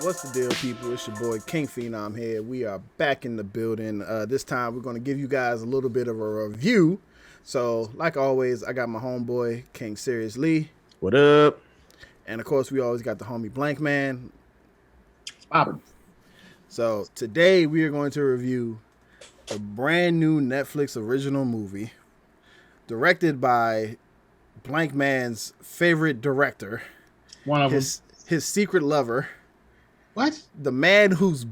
What's the deal, people? It's your boy King Phenom here. We are back in the building. This time we're going to give you guys a little bit of a review. So, like always, I got my homeboy King Sirius Lee. What up? And of course, we always got the homie Blank Man. Poppin'. So, today we are going to review a brand new Netflix original movie directed by Blank Man's favorite director. One of his secret lover. What? The man whose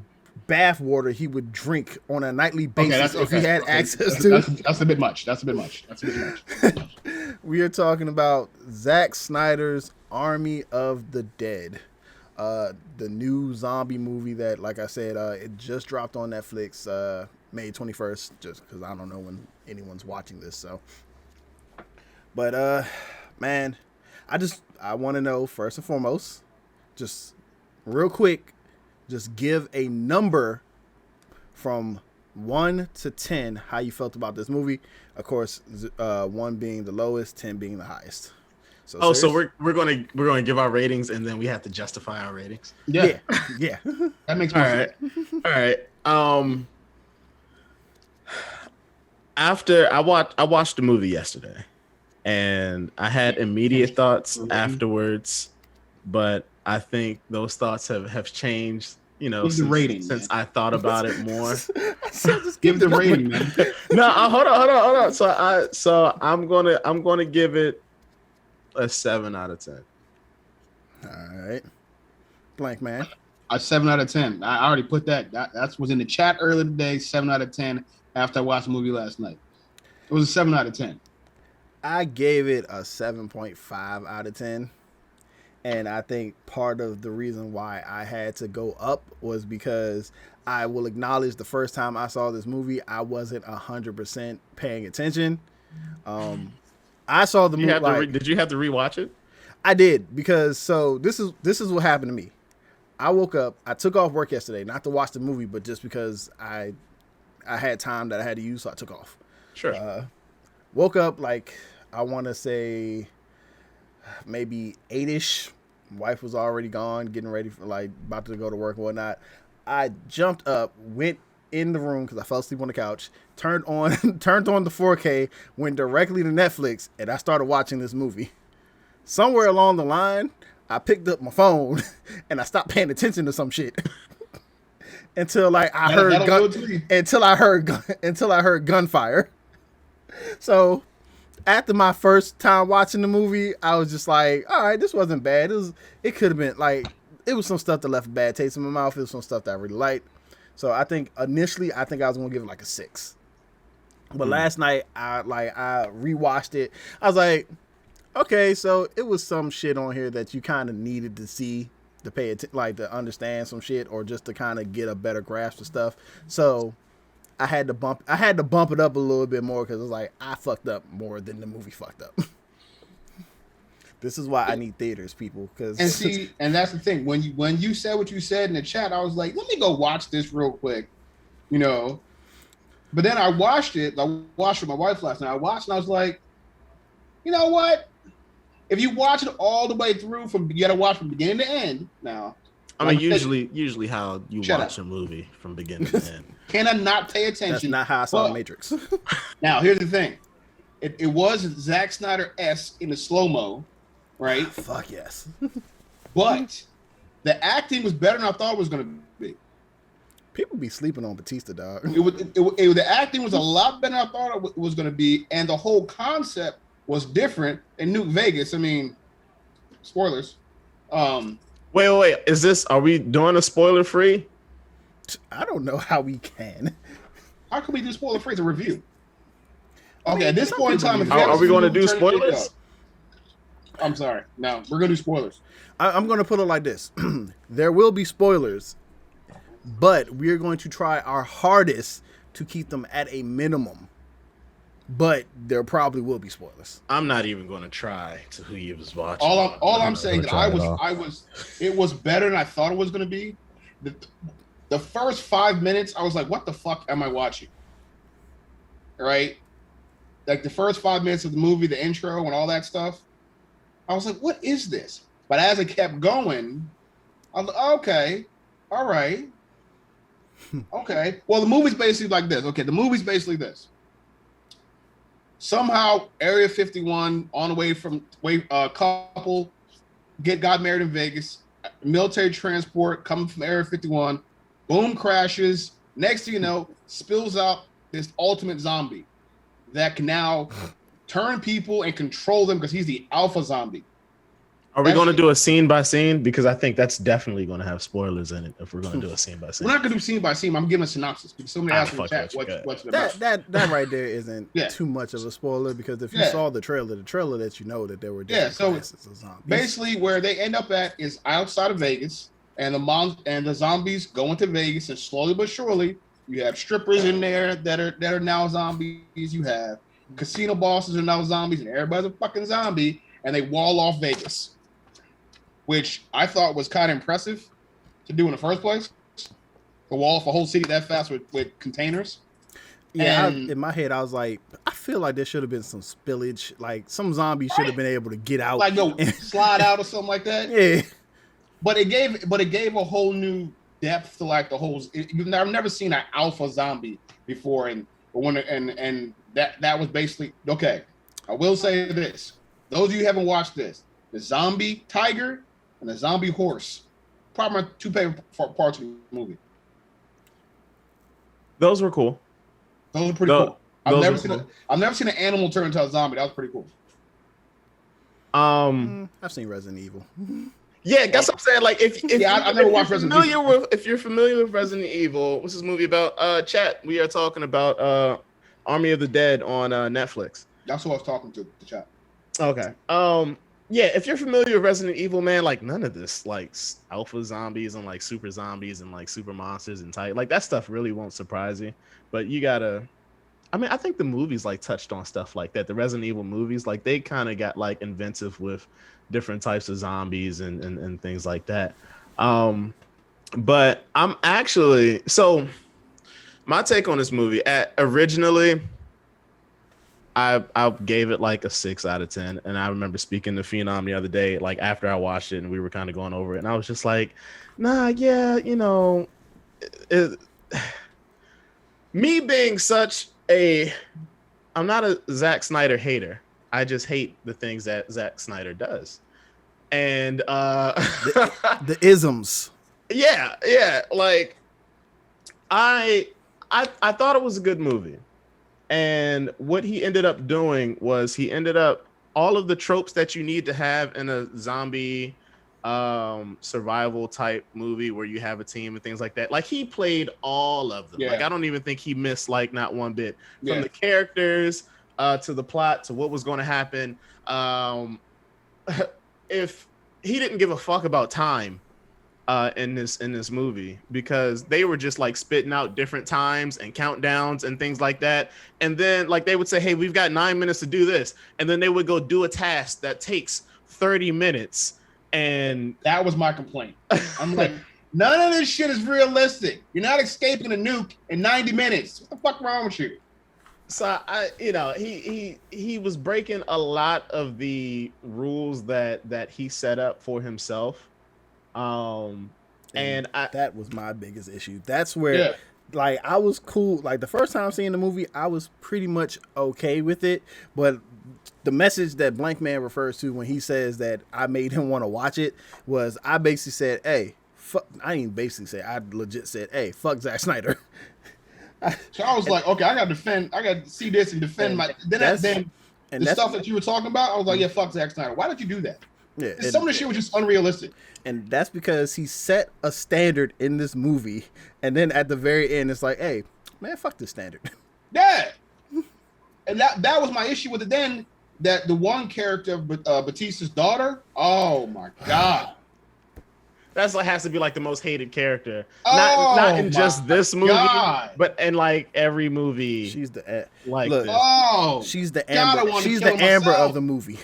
bathwater he would drink on a nightly basis if he had access to. That's a bit much. We are talking about Zack Snyder's Army of the Dead. The new zombie movie that, like I said, it just dropped on Netflix May 21st, just because I don't know when anyone's watching this. So, but man, I want to know first and foremost, just real quick, just give a number from 1 to 10 how you felt about this movie. Of course, 1 being the lowest, 10 being the highest. So so we're gonna give our ratings and then we have to justify our ratings. Yeah. That makes sense. All right. After I watched the movie yesterday, and I had immediate thoughts afterwards, but I think those thoughts have changed, since I thought about it more. Just give the rating, man. No, hold on. So I'm gonna give it a 7 out of 10. All right, Blank Man. A 7 out of 10. I already put that. That was in the chat earlier today. 7 out of 10. After I watched the movie last night, it was a 7 out of 10. I gave it a 7.5 out of 10. And I think part of the reason why I had to go up was because I will acknowledge the first time I saw this movie, I wasn't 100% paying attention. I saw the movie. Did you have to rewatch it? I did, because this is what happened to me. I woke up. I took off work yesterday, not to watch the movie, but just because I had time that I had to use, so I took off. Sure. Woke up I want to say maybe 8ish. Wife was already gone, getting ready for about to go to work and whatnot. I jumped up, went in the room because I fell asleep on the couch, turned on the 4K, went directly to Netflix, and I started watching this movie. Somewhere along the line, I picked up my phone and I stopped paying attention to some shit until I heard gunfire. So after my first time watching the movie, I was just like, all right, this wasn't bad. It could have been it was some stuff that left a bad taste in my mouth. It was some stuff that I really liked. So I think initially I was going to give it a 6. But last night I rewatched it. I was like, okay, so it was some shit on here that you kind of needed to see to pay attention, to understand some shit, or just to kind of get a better grasp of stuff. So I had to bump it up a little bit more, because it was I fucked up more than the movie fucked up. This is why I need theaters, people. And that's the thing. When you said what you said in the chat, I was like, let me go watch this real quick, But then I watched it. I watched it with my wife last night. I watched, and I was like, you know what? If you watch it all the way through, you got to watch from beginning to end. Now, I mean, usually how you watch a movie from beginning to end. Can I not pay attention? That's not how I saw Matrix. Now, here's the thing. It was Zack Snyder-esque in the slow-mo, right? Fuck yes. But the acting was better than I thought it was going to be. People be sleeping on Batista, dog. The acting was a lot better than I thought it was going to be, and the whole concept was different in New Vegas. I mean, spoilers. Wait. Are we doing a spoiler free? I don't know how we can. How can we do spoiler free? It's a review. Okay, at this point in time, are we going to do spoilers? I'm sorry. No, we're going to do spoilers. I'm going to put it like this. There will be spoilers, but we're going to try our hardest to keep them at a minimum. But there probably will be spoilers. I'm not even going to try to who you was watching. All I'm saying that it was better than I thought it was going to be. The first 5 minutes, I was like, what the fuck am I watching? Right? The first 5 minutes of the movie, the intro and all that stuff, I was like, what is this? But as it kept going, I was like, okay, all right. Okay. Well, the movie's basically like this. Okay, the movie's basically this. Somehow, Area 51 on the way from couple got married in Vegas. Military transport coming from Area 51. Boom, crashes. Next thing you know, spills out this ultimate zombie that can now turn people and control them because he's the alpha zombie. Are we going to do a scene by scene? Because I think that's definitely going to have spoilers in it if we're going to do a scene by scene. We're not going to do scene by scene. I'm giving a synopsis because somebody asked in the chat what's it about. That right there isn't too much of a spoiler because if you saw the trailer lets you know that there were different classes of zombies. Basically, where they end up at is outside of Vegas, and the zombies go into Vegas, and slowly but surely, you have strippers in there that are now zombies. You have casino bosses are now zombies, and everybody's a fucking zombie, and they wall off Vegas, which I thought was kind of impressive to do in the first place. To wall off a whole city that fast with containers. Yeah, in my head, I was like, I feel like there should have been some spillage. Like, some zombies should have been able to get out. Like, go slide out or something like that. Yeah. But it gave a whole new depth to, like, the whole... I've never seen an alpha zombie before, and that was basically... Okay, I will say this. Those of you who haven't watched this, the zombie tiger and the zombie horse, probably my two favorite parts of the movie. Those were cool. Those are pretty cool. I've never seen an animal turn into a zombie. That was pretty cool. I've seen Resident Evil. Yeah, that's what I'm saying. Like, I've never watched Resident Evil. If you're familiar with Resident Evil, what's this movie about? Chat. We are talking about Army of the Dead on Netflix. That's what I was talking to the chat. Okay. Yeah, if you're familiar with Resident Evil, man, like none of this, like alpha zombies and like super zombies and like super monsters and like that stuff really won't surprise you. But you gotta, I mean, I think the movies like touched on stuff like that. The Resident Evil movies, like they kind of got like inventive with different types of zombies and things like that. But I'm actually, so my take on this movie, originally, I gave it like a 6 out of 10. And I remember speaking to Phenom the other day, like after I watched it and we were kind of going over it. And I was just like, nah, yeah, you know, me being I'm not a Zack Snyder hater. I just hate the things that Zack Snyder does. And the isms. Yeah. Like I thought it was a good movie. And what he ended up doing was all of the tropes that you need to have in a zombie survival type movie where you have a team and things like that. Like he played all of them. Yeah. Like I don't even think he missed like not one bit from the characters to the plot to what was going to happen. If he didn't give a fuck about time in this movie, because they were just like spitting out different times and countdowns and things like that. And then like they would say, hey, we've got 9 minutes to do this. And then they would go do a task that takes 30 minutes. And that was my complaint. I'm like, none of this shit is realistic. You're not escaping a nuke in 90 minutes. What the fuck wrong with you? So he was breaking a lot of the rules that he set up for himself. And that was my biggest issue. That's where like I was cool. Like the first time seeing the movie, I was pretty much okay with it. But the message that Blank Man refers to when he says that I made him want to watch it was I basically said, hey, fuck. I didn't basically say, I legit said, hey, fuck Zack Snyder. So I was like, okay, I got to see this and defend my. Then the stuff that you were talking about, I was like, yeah, fuck Zack Snyder. Why did you do that? Yeah, some of the shit was just unrealistic. And that's because he set a standard in this movie, and then at the very end, it's like, hey, man, fuck this standard. Yeah, and that was my issue with it. Then that the one character, Batista's daughter. Oh my god. That's like has to be like the most hated character. Not in just this movie, but in like every movie. She's the like look, she's the Amber. She's the Amber of the movie.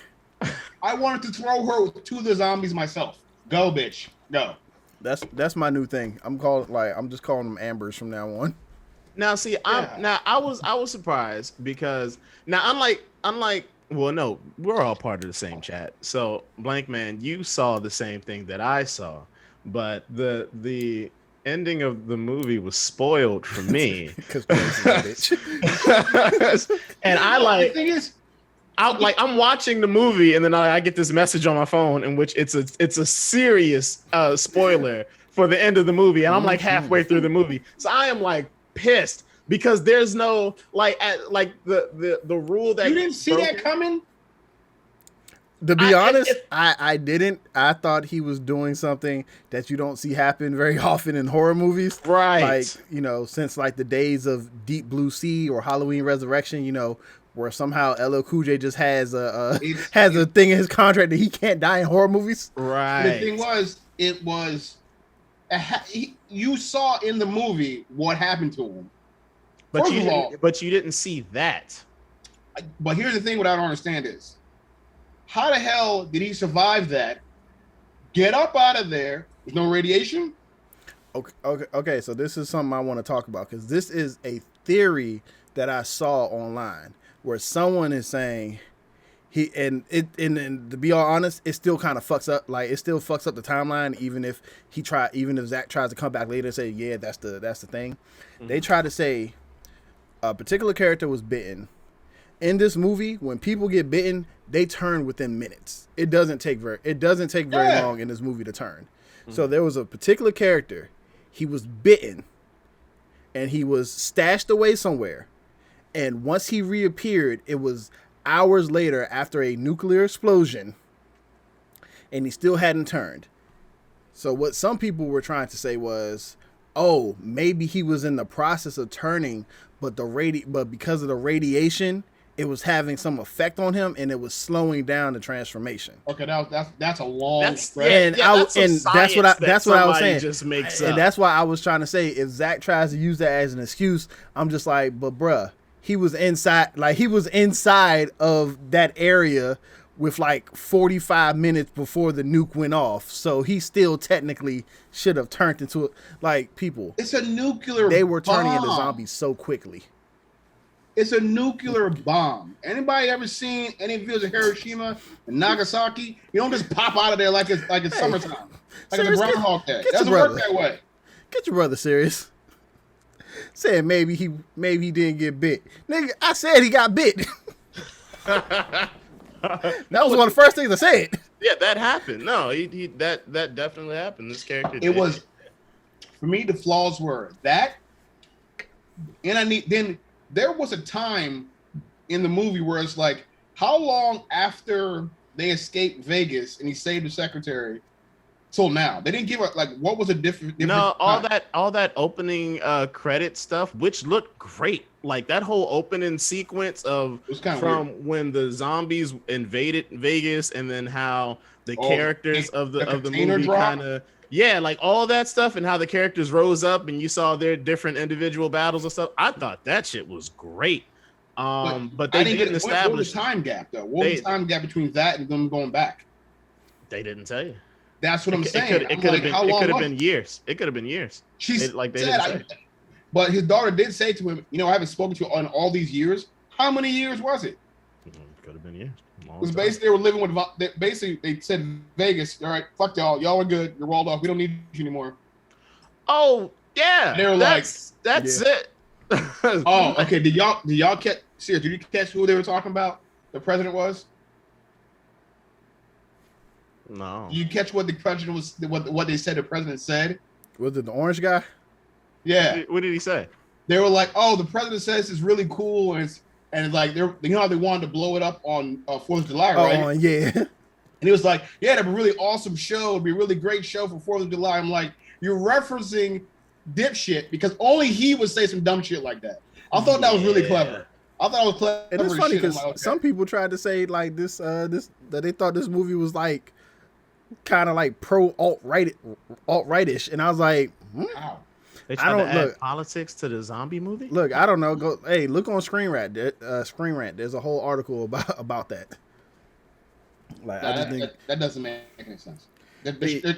I wanted to throw her to the zombies myself. Go, bitch. Go. That's my new thing. I'm just calling them Ambers from now on. Now see, I was surprised because now unlike well, no, we're all part of the same chat. So Blank Man, you saw the same thing that I saw. But the ending of the movie was spoiled for me. Because bitch. And I like. The thing is, I'm watching the movie, and then I get this message on my phone in which it's a serious spoiler for the end of the movie, and I'm like halfway through the movie, so I am like pissed because there's no the rule that you didn't see that coming. To be honest, I didn't. I thought he was doing something that you don't see happen very often in horror movies. Right. Like, since like the days of Deep Blue Sea or Halloween Resurrection, where somehow LL Cool J just has a thing in his contract that he can't die in horror movies. Right. The thing was, you saw in the movie what happened to him. But you didn't see that. But here's the thing: what I don't understand is, how the hell did he survive that? Get up out of there. There's no radiation. Okay. So this is something I want to talk about because this is a theory that I saw online where someone is saying and to be all honest, it still kind of fucks up. Like it still fucks up the timeline, even if Zack tries to come back later and say, yeah, that's the thing. Mm-hmm. They try to say a particular character was bitten. In this movie, when people get bitten, they turn within minutes. It doesn't take very long in this movie to turn. Mm-hmm. So there was a particular character, he was bitten, and he was stashed away somewhere. And once he reappeared, it was hours later after a nuclear explosion, and he still hadn't turned. So what some people were trying to say was, oh, maybe he was in the process of turning, but because of the radiation, it was having some effect on him, and it was slowing down the transformation. Okay, that's a long stretch. And that's what I was saying. Just makes and up. that's why I was trying to say, if Zack tries to use that as an excuse, I'm just like, but bruh, he was inside of that area with like 45 minutes before the nuke went off. So he still technically should have turned into it. Like, people. It's a nuclear bomb. They were turning into zombies so quickly. It's a nuclear bomb. Anybody ever seen any videos of Hiroshima and Nagasaki? You don't just pop out of there like it's summertime. Like it's a Groundhog Day. It doesn't work that way. Get your brother serious. Saying maybe he didn't get bit. Nigga, I said he got bit. That was one of the first things I said. Yeah, that happened. No, that definitely happened. This character it was, for me, the flaws were that, and there was a time in the movie where it's like, how long after they escaped Vegas and he saved the secretary till now? They didn't give a, like, what was a different No, all time? that opening credit stuff, which looked great. Like that whole opening sequence from weird. When the zombies invaded Vegas, and then how the characters of the movie kind of like all that stuff, and how the characters rose up and you saw their different individual battles and stuff. I thought that shit was great. But they didn't establish. What was the time gap though? What was the time gap between that and them going back? They didn't tell you. That's what I'm saying. It could have been years. It could have been years. They didn't say. But his daughter did say to him, I haven't spoken to you in all these years. How many years was it? Could have been years. Because basically they were living with. They said Vegas. All right, fuck y'all. Y'all are good. You're walled off. We don't need you anymore. Oh yeah. And they were that's it. Oh, okay. Did y'all catch? Serious? Did you catch who they were talking about? The president was. No. You catch what the president was? What they said the president said? Was it the orange guy? Yeah. What did he say? They were like, "Oh, the president says it's really cool, and like they're how they wanted to blow it up on 4th of July, right?" Oh, yeah. And he was like, "Yeah, that'd be a really awesome show. It'd be a really great show for 4th of July." I'm like, "You're referencing dipshit because only he would say some dumb shit like that." I thought that was really clever. I thought it was clever. And it's funny because some people tried to say like this that they thought this movie was like kind of like pro alt-rightish, and I was like, wow. They tried to add politics to the zombie movie. Look, I don't know. Look on Screen Rant. There's a whole article about that. Like, I just think that doesn't make any sense.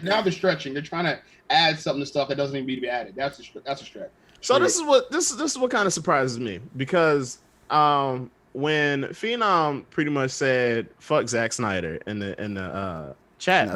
Now they're stretching. They're trying to add something to stuff that doesn't even need to be added. That's a stretch. So this is what kind of surprises me, because when Phenom pretty much said fuck Zack Snyder in the chat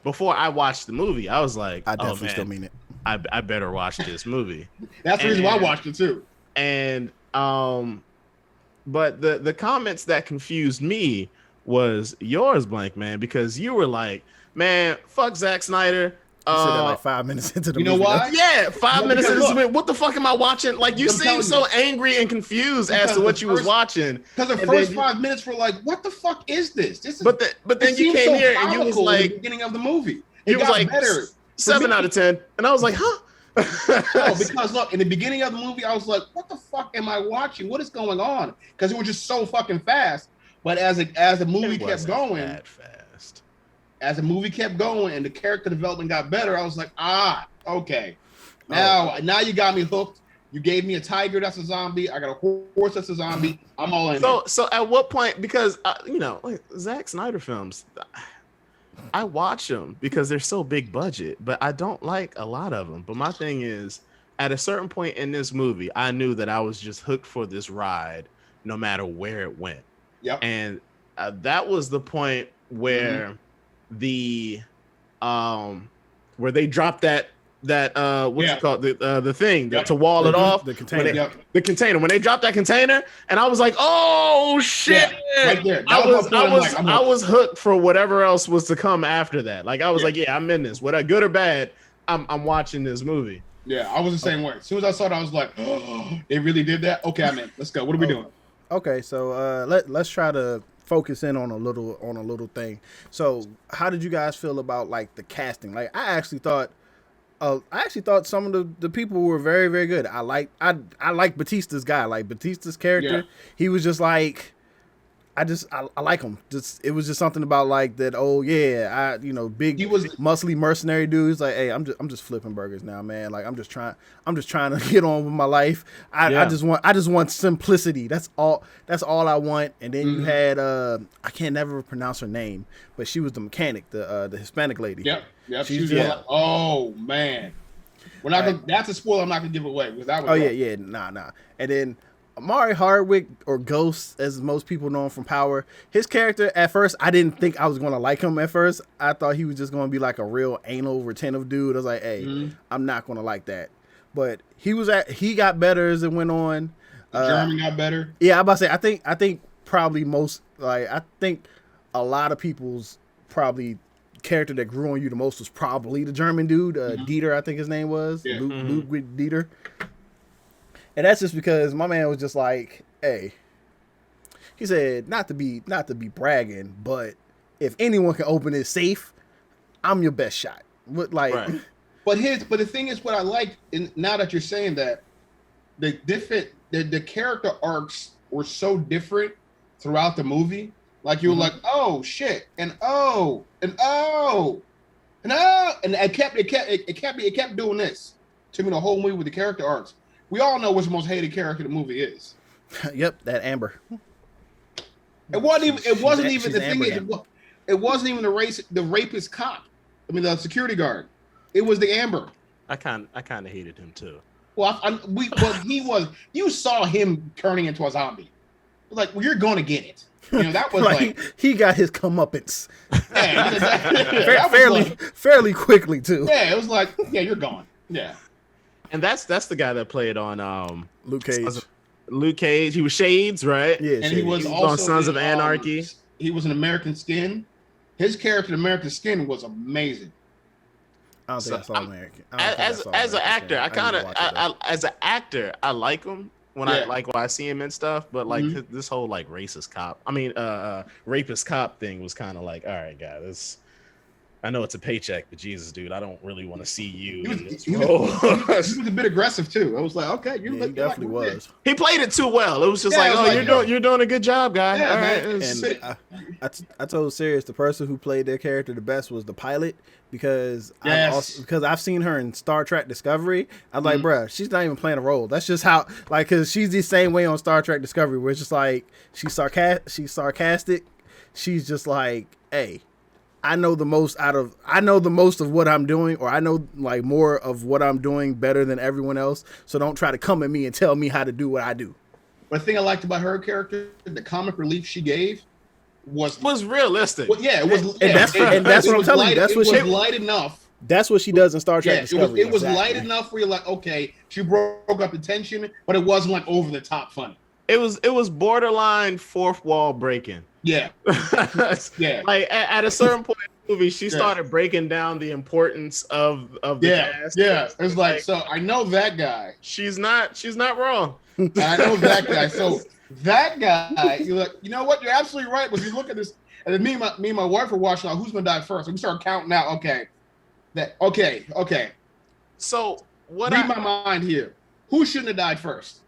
before I watched the movie, I was like, I definitely still mean it. I better watch this movie. That's the reason why I watched it too. And but the comments that confused me was yours, Blank Man, because you were like, man, fuck Zack Snyder. You said that like 5 minutes into the movie. You know why? Yeah, 5 minutes into the movie. What the fuck am I watching? Like, you seem so angry and confused as to what you was watching. Because the first 5 minutes were like, what the fuck is this? This is. But then you came here and you was like, at the beginning of the movie, it was like better. 7 out of 10, and I was like, huh? No, because look, in the beginning of the movie, I was like, what the fuck am I watching? What is going on? Because it was just so fucking fast. But as the movie kept going, as the movie kept going and the character development got better, I was like, okay. Now you got me hooked. You gave me a tiger that's a zombie. I got a horse that's a zombie. I'm all in. So at what point? Because like Zack Snyder films, I watch them because they're so big budget, but I don't like a lot of them. But my thing is, at a certain point in this movie, I knew that I was just hooked for this ride, no matter where it went. Yep. And that was the point where where they dropped that what's it called, the thing to wall it off, the container. The container, when they dropped that container, and I was like, oh shit, right there. I was hooked for whatever else was to come after that. Like I was like, I'm in this, whether good or bad, I'm watching this movie. Yeah, I was the same way. As soon as I saw it, I was like, oh, they really did that. Okay, I'm in. Let's go. What are we doing? Okay, so let's try to focus in on a little thing. So how did you guys feel about like the casting? Like I actually thought some of the people were very, very good. I like Batista's guy, like Batista's character. Yeah. He was just like, I like him. It was just something about like that. Oh yeah, big, muscly mercenary dude. He's like, hey, I'm just flipping burgers now, man. Like I'm just trying to get on with my life. I just want simplicity. That's all I want. And then you had I can't never pronounce her name, but she was the mechanic, the Hispanic lady. Yep. She's oh man, we're not gonna. That's a spoiler. I'm not gonna give away because that was. Nah. And then Amari Hardwick, or Ghost, as most people know him from Power, his character, at first, I didn't think I was going to like him at first. I thought he was just going to be like a real anal, retentive dude. I was like, hey, I'm not going to like that. But he got better as it went on. German got better. Yeah, I'm about to say, I think probably I think a lot of people's probably character that grew on you the most was probably the German dude, Dieter, I think his name was. Yeah. Ludwig Dieter. And that's just because my man was just like, hey, he said, not to be bragging, but if anyone can open this safe, I'm your best shot. But the thing is, what I like, now that you're saying that, the character arcs were so different throughout the movie. Like you were like, oh shit, and oh, and oh, and oh, and it kept doing this to me the whole movie with the character arcs. We all know what's the most hated character the movie is. Yep, that Amber. It wasn't even the rapist cop. I mean, the security guard. It was the Amber. I kind of hated him too. Well, he was. You saw him turning into a zombie. Like, well, you're going to get it. That was like he got his comeuppance. Yeah, fairly quickly too. Yeah, it was like, yeah, you're gone. Yeah. And that's the guy that played on Luke Cage. Luke Cage. He was Shades, right? Yeah, and he was also on Sons of Anarchy. He was in American Skin. His character in American Skin was amazing. I don't think I saw American. As an actor, as an actor, I like him when I see him and stuff. But like this whole like rapist cop thing was kind of like, all right, guys. I know it's a paycheck, but Jesus, dude, I don't really want to see you in this role. He was a bit aggressive too. I was like, okay, he definitely was. He played it too well. It was just you're doing a good job, guy. Yeah, all right. And I told Sirius the person who played their character the best was the pilot because I've seen her in Star Trek Discovery. I'm like, bruh, she's not even playing a role. That's just how, like, because she's the same way on Star Trek Discovery, where it's just like she's sarcastic. She's just like, hey, I know the most of what I'm doing, or I know like more of what I'm doing better than everyone else. So don't try to come at me and tell me how to do what I do. But the thing I liked about her character, the comic relief she gave was realistic. Well, yeah, it was, and that's what I'm telling you. That's what was light enough That's what she does in Star Trek Discovery. It was light enough where you're like, okay, she broke up the tension, but it wasn't like over the top funny. It was borderline fourth wall breaking. Yeah. Yeah. Like at a certain point in the movie, she started breaking down the importance of the cast. Yeah. It's like, so I know that guy. She's not wrong. And I know that guy. So that guy, you're like, you know what? You're absolutely right. But you look at this, and then me and my wife were watching out who's gonna die first. And we start counting out, okay. So read my mind here. Who shouldn't have died first?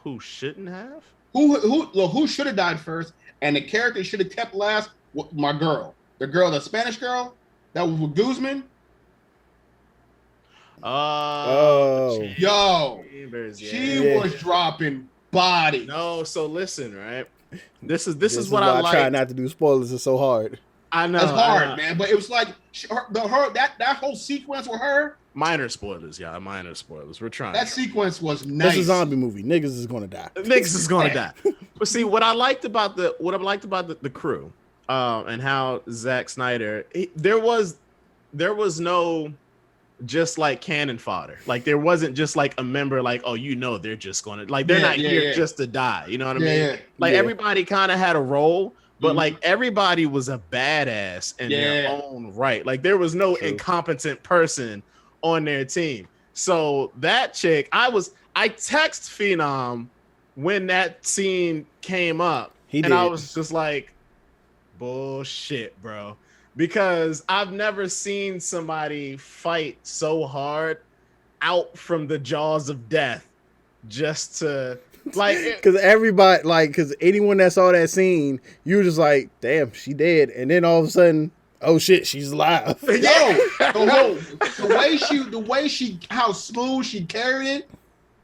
Who shouldn't have? Who should have died first? And the character should have kept last. My girl, the Spanish girl that was with Guzman. She was dropping body. No, so listen, right? This is what I like. Try not to do spoilers. It's so hard. I know it's hard, man. But it was like that whole sequence with her. Minor spoilers, minor spoilers. We're trying. That sequence was nice. It's a zombie movie. Niggas is gonna die. Niggas is gonna die. But see, what I liked about the crew, and how Zack Snyder, there was no just like cannon fodder. Like there wasn't just like a member like, oh, they're just gonna like they're not here just to die. You know what I mean? Like everybody kind of had a role. But like everybody was a badass in their own right. Like there was no incompetent person on their team. So that chick, I text Phenom when that scene came up. I was just like, bullshit, bro. Because I've never seen somebody fight so hard out from the jaws of death just to like, because everybody, like, because anyone that saw that scene, you were just like, damn, she dead. And then all of a sudden, oh shit, she's alive. The way she, how smooth she carried it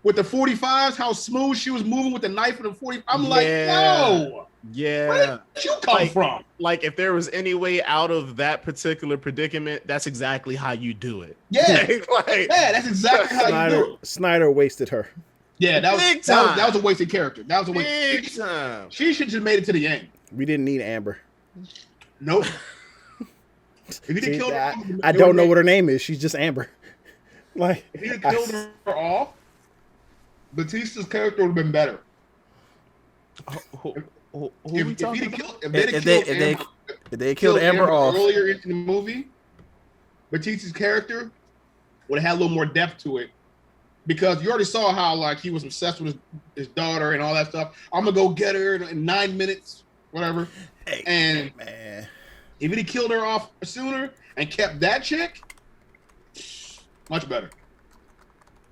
with the 45s, how smooth she was moving with the knife and the 40. I'm like, no. Yeah. Where did you come from? Like, if there was any way out of that particular predicament, that's exactly how you do it. Yeah. That's exactly how you do it. Snyder wasted her. Yeah, that was a wasted character. That was a big time. She should have made it to the end. We didn't need Amber. Nope. If he didn't kill her, I don't know what her name is. She's just Amber. Like, if he had killed her off, Batista's character would have been better. If they killed Amber off earlier in the movie, Batista's character would have had a little more depth to it. Because you already saw how like he was obsessed with his daughter and all that stuff. I'm gonna go get her in 9 minutes, whatever. Man, if he killed her off sooner and kept that chick, much better.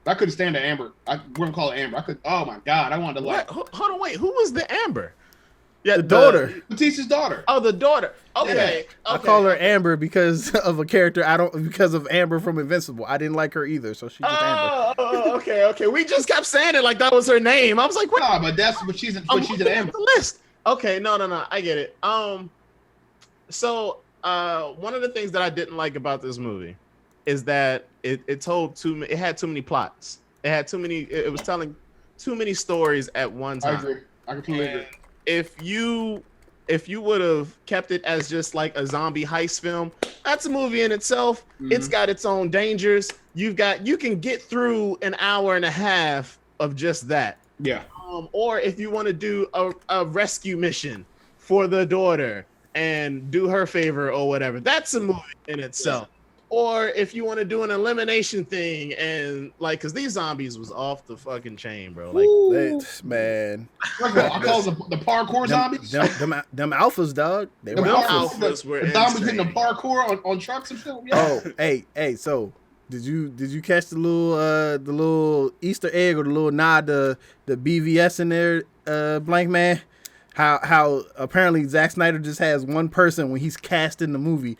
I couldn't stand the Amber. We're gonna call it Amber. Oh my god, I wanted to like. Hold on, wait. Who was the Amber? Yeah, the daughter. Batista's daughter. Oh, the daughter. Okay. I call her Amber because of a character. Because of Amber from Invincible. I didn't like her either, so she's just Amber. Okay. We just kept saying it like that was her name. I was like, what? Nah, but she's an Amber. The list. Okay, no. I get it. So one of the things that I didn't like about this movie is that it had too many plots. It was telling too many stories at one time. I agree. I completely agree. If you would have kept it as just like a zombie heist film, that's a movie in itself. Mm-hmm. It's got its own dangers. You can get through an hour and a half of just that. Yeah. Or if you want to do a rescue mission for the daughter and do her favor or whatever, that's a movie in itself. Or if you want to do an elimination thing and like, because these zombies was off the fucking chain, bro. Like, man. First of all, I call them the parkour zombies. Them alphas, dog. They were alphas. The zombies hitting the parkour on trucks and shit. Yeah. Oh, hey. So did you catch the little Easter egg or the little nod to the BVS in there, Blank Man? How apparently Zack Snyder just has one person when he's casting the movie.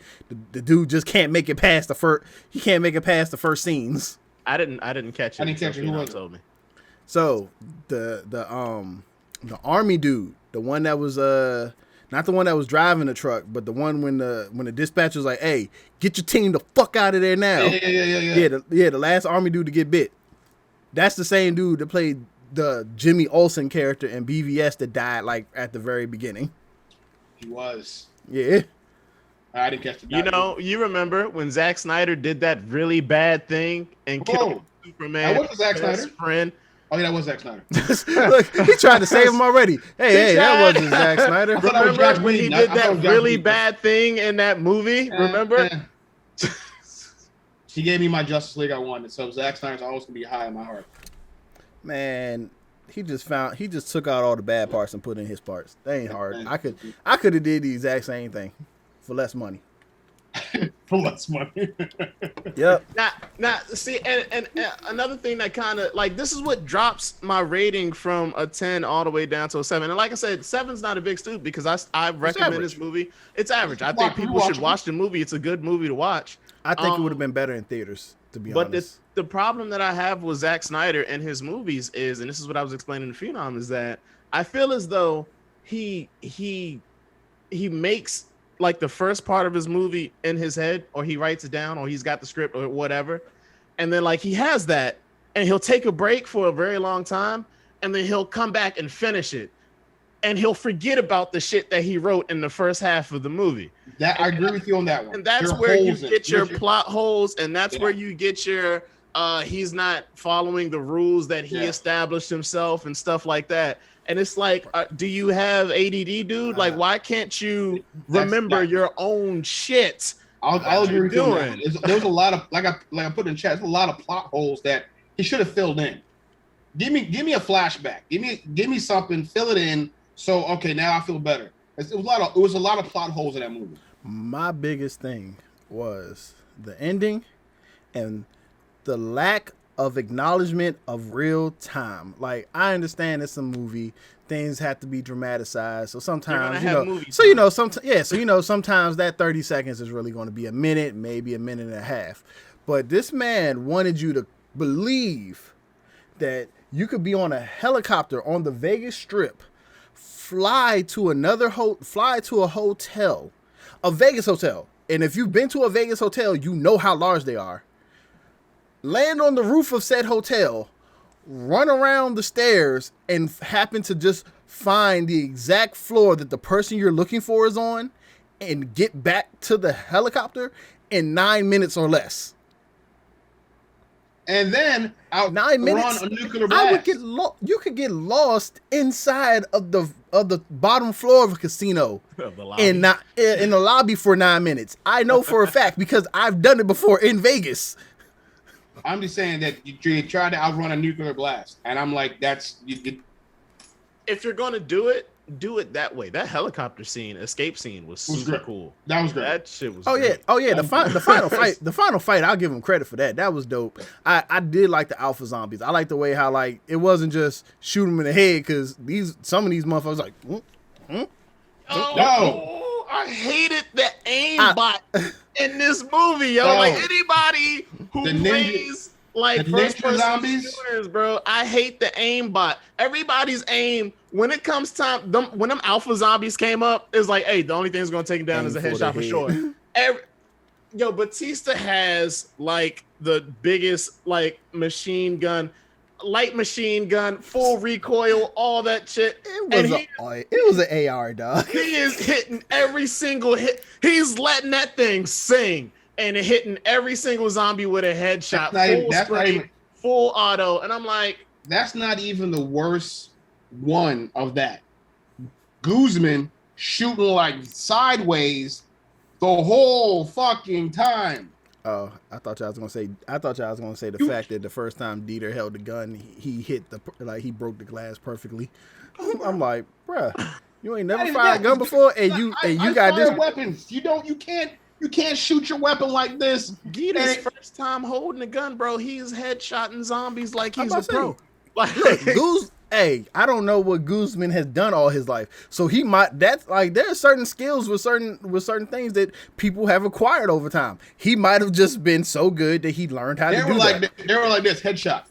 The dude just can't make it past the first. He can't make it past the first scenes. I didn't catch it. I didn't catch it. Who told me? So the army dude, the one that was not the one that was driving the truck, but the one when the dispatcher was like, "Hey, get your team the fuck out of there now." Yeah. The last army dude to get bit. That's the same dude that played the Jimmy Olsen character in BVS that died like at the very beginning. He was. Yeah. I didn't catch the. You know, you remember when Zack Snyder did that really bad thing and killed Superman? That was Zack Snyder. Friend. Oh, yeah, that was Zack Snyder. Look, he tried to save him already. Hey, that wasn't Zack Snyder. Remember when he did that really bad thing in that movie? Remember? He gave me my Justice League I wanted, so Zack Snyder's always gonna be high in my heart. Man, he just took out all the bad parts and put in his parts. That ain't hard. I could have did the exact same thing for less money. For less money. Yep. Now, see, and another thing that kind of like this is what drops my rating from a 10 all the way down to a 7. And like I said, 7's not a big stoop because I recommend this movie. It's average. I think people should watch the movie. It's a good movie to watch. I think it would have been better in theaters, to be honest. But the problem that I have with Zack Snyder and his movies is, and this is what I was explaining to Phenom, is that I feel as though he makes like the first part of his movie in his head, or he writes it down, or he's got the script or whatever. And then like he has that and he'll take a break for a very long time and then he'll come back and finish it. And he'll forget about the shit that he wrote in the first half of the movie. That I agree with you on that one. And that's where you get your plot holes, and that's where you get your he's not following the rules that he established himself and stuff like that. And it's like, do you have ADD, dude? Like, why can't you remember your own shit? I'll agree with you. There's a lot of like I put in chat. There's a lot of plot holes that he should have filled in. Give me a flashback. Give me something. Fill it in. So okay, now I feel better. It was a lot of plot holes in that movie. My biggest thing was the ending and the lack of acknowledgement of real time. Like, I understand it's a movie, things have to be dramatized, so sometimes sometimes that 30 seconds is really going to be a minute, maybe a minute and a half. But this man wanted you to believe that you could be on a helicopter on the Vegas Strip, fly to a hotel, a Vegas hotel. And if you've been to a Vegas hotel, you know how large they are. Land on the roof of said hotel, run around the stairs, and happen to just find the exact floor that the person you're looking for is on, and get back to the helicopter in 9 minutes or less. And then out 9 minutes, a nuclear blast. You could get lost inside of the bottom floor of a casino in the lobby for 9 minutes. I know for a fact because I've done it before in Vegas. I'm just saying that you try to outrun a nuclear blast, and I'm like, if you're gonna do it that way. That helicopter escape scene was super cool. That was great. That shit was. Great. The final fight. I'll give him credit for that. That was dope. I did like the alpha zombies. I like the way how like it wasn't just shoot them in the head, because some of these motherfuckers like. Oh, I hated the aimbot in this movie, yo. Like anybody who plays like first person zombies, shooters, bro. I hate the aimbot. Everybody's aim when it comes time. When them alpha zombies came up, it's like, hey, the only thing that's gonna take him down is a headshot for sure. Batista has like the biggest like light machine gun, full recoil, all that shit. It was an AR, dog. He is hitting every single hit. He's letting that thing sing and hitting every single zombie with a headshot. Full auto. And I'm like, that's not even the worst one of that. Guzman shooting like sideways the whole fucking time. Oh, I thought y'all was gonna say the fact that the first time Dieter held the gun, he hit he broke the glass perfectly. I'm like, bruh, you ain't never fired a gun before, and you got this weapons. You can't shoot your weapon like this. Dieter's first time holding a gun, bro. He's headshotting zombies like he's a pro. Hey, I don't know what Guzman has done all his life, so he might. That's like there are certain skills with certain things that people have acquired over time. He might have just been so good that he learned how to do that. They were like this: headshot.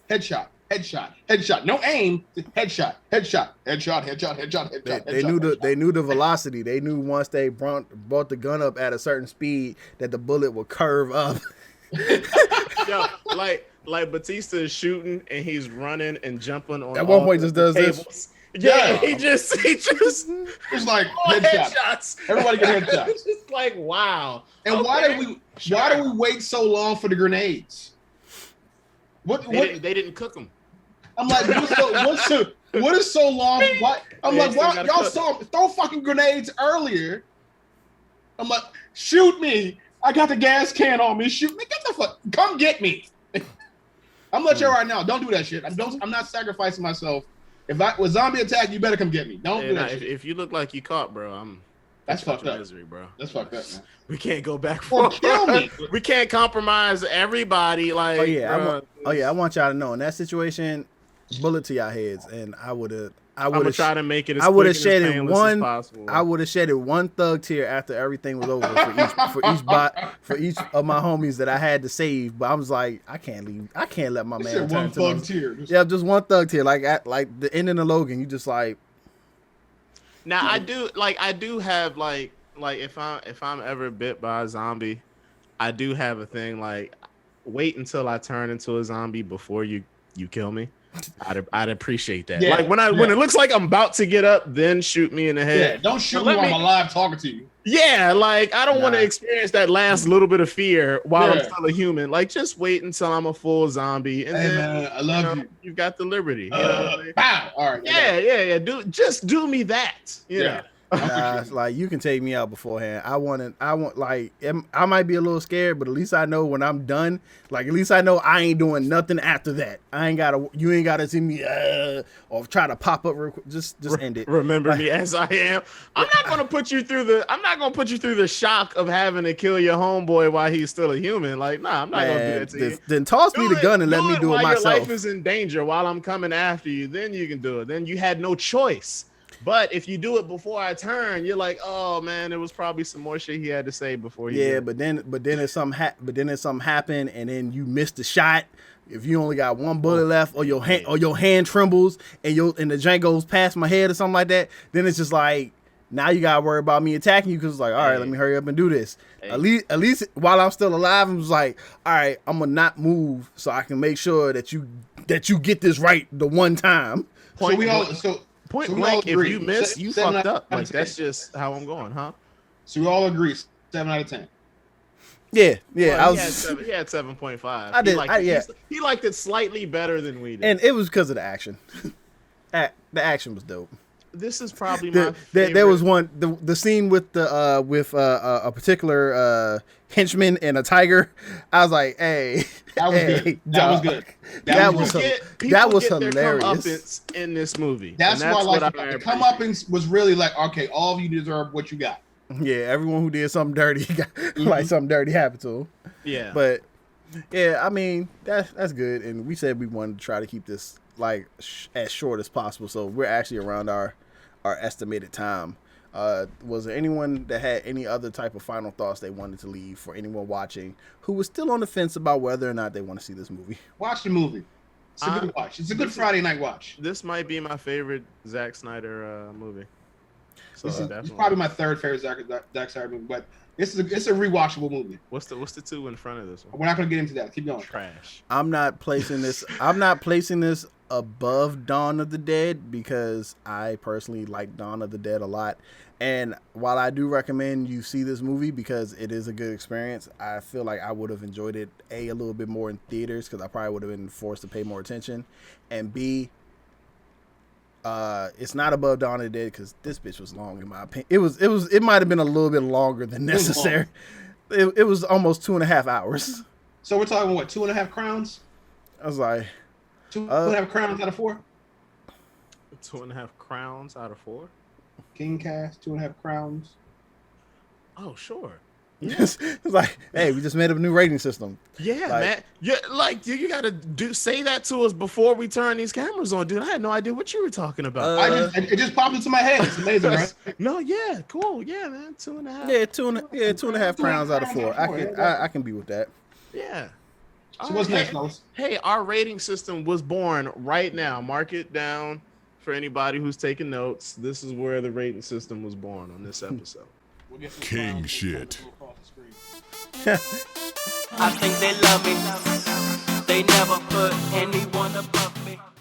No aim, headshot. They knew the velocity. They knew once they brought the gun up at a certain speed that the bullet would curve up. Yo, like Batista is shooting and he's running and jumping on. At one point, just does tables. this. Yeah, he just it's like headshots. Everybody get headshots. It's just like wow. And why do we wait so long for the grenades? They didn't cook them. I'm like, what is so long? Why? I'm like, why y'all throw fucking grenades earlier? I'm like, shoot me! I got the gas can on me. Shoot me! Get the fuck! Come get me! I'm letting you right now. Don't do that shit. I'm not sacrificing myself. If I was zombie attack, you better come get me. Don't do that shit. If you look like you caught, bro, that's fucked up. Misery, bro. That's fucked up, man. We can't go back or kill me. We can't compromise everybody. Like, I want y'all to know in that situation, bullet to y'all heads, and I would have try to make it. As I would have shedded one. I would have shedded one thug tear after everything was over for each of my homies that I had to save. But I was like, I can't leave. I can't let my man turn to one thug tear. Yeah, just one thug tear. Like at the ending of Logan, you just like. Now I do have like if I'm ever bit by a zombie, I do have a thing like wait until I turn into a zombie before you kill me. I'd appreciate that. Yeah, like when it looks like I'm about to get up, then shoot me in the head. Yeah, don't shoot me while I'm alive talking to you. Yeah, like I don't want to experience that last little bit of fear while I'm still a human. Like just wait until I'm a full zombie, and then man, I love you. You've got the liberty. Bow. All right. Yeah. Do me that. You know? It's like you can take me out beforehand. I might be a little scared, but at least I know when I'm done. Like at least I know I ain't doing nothing after that. You ain't gotta see me or try to pop up real quick. Just end it. Remember me as I am. I'm not gonna put you through the shock of having to kill your homeboy while he's still a human. Like I'm not gonna do that to you. Then toss me the gun and let me do it myself. Your life is in danger while I'm coming after you. Then you can do it. Then you had no choice. But if you do it before I turn, you're like, oh man, there was probably some more shit he had to say before you. Yeah, but then if something happened and then you missed the shot. If you only got one bullet left, or your hand trembles and the jank goes past my head or something like that, then it's just like now you gotta worry about me attacking you because it's like, all right, let me hurry up and do this. At least while I'm still alive, I'm just like, all right, I'm gonna not move so I can make sure that you get this right the one time. Point blank, if you miss, you fucked up. Like that's just how I'm going, huh? So we all agree, 7 out of 10. Yeah. Well, he had 7.5. He liked it slightly better than we did, and it was because of the action. The action was dope. This is probably my favorite. There was one the scene with a particular henchman and a tiger. I was like, hey, that was good. That was good. That was hilarious in this movie. That's why I like the comeuppance was really like, okay, all of you deserve what you got. Yeah, everyone who did something dirty got like something dirty happened to him. Yeah, but yeah, I mean that's good, and we said we wanted to try to keep this like as short as possible, so we're actually around our estimated time. Was there anyone that had any other type of final thoughts they wanted to leave for anyone watching who was still on the fence about whether or not they want to see this movie? Watch the movie. It's a good watch. It's a good Friday night watch. This might be my favorite Zack Snyder movie. So it's probably my third favorite Zack Snyder movie, but it's a rewatchable movie. What's the two in front of this one? We're not gonna get into that. Keep going. Trash. I'm not placing this above Dawn of the Dead because I personally like Dawn of the Dead a lot. And while I do recommend you see this movie because it is a good experience, I feel like I would have enjoyed it a little bit more in theaters because I probably would have been forced to pay more attention, and B, it's not above Dawn of the Dead because this bitch was long in my opinion. It might have been a little bit longer than necessary. It was almost 2.5 hours. So we're talking what, 2.5 crowns? I was like 2.5 crowns out of 4. 2.5 crowns out of 4. KingCast, 2.5 crowns. Oh sure. It's like, hey, we just made up a new rating system. Yeah, man. Yeah, like you gotta say that to us before we turn these cameras on, dude. I had no idea what you were talking about. It just popped into my head. It's amazing, right? No, yeah, cool, yeah, man. 2.5. Yeah, 2.5 crowns out of 4. I can be with that. Yeah. So what's next, Lois? Hey, our rating system was born right now. Mark it down for anybody who's taking notes. This is where the rating system was born on this episode. King shit. I think they love me. They never put anyone above me.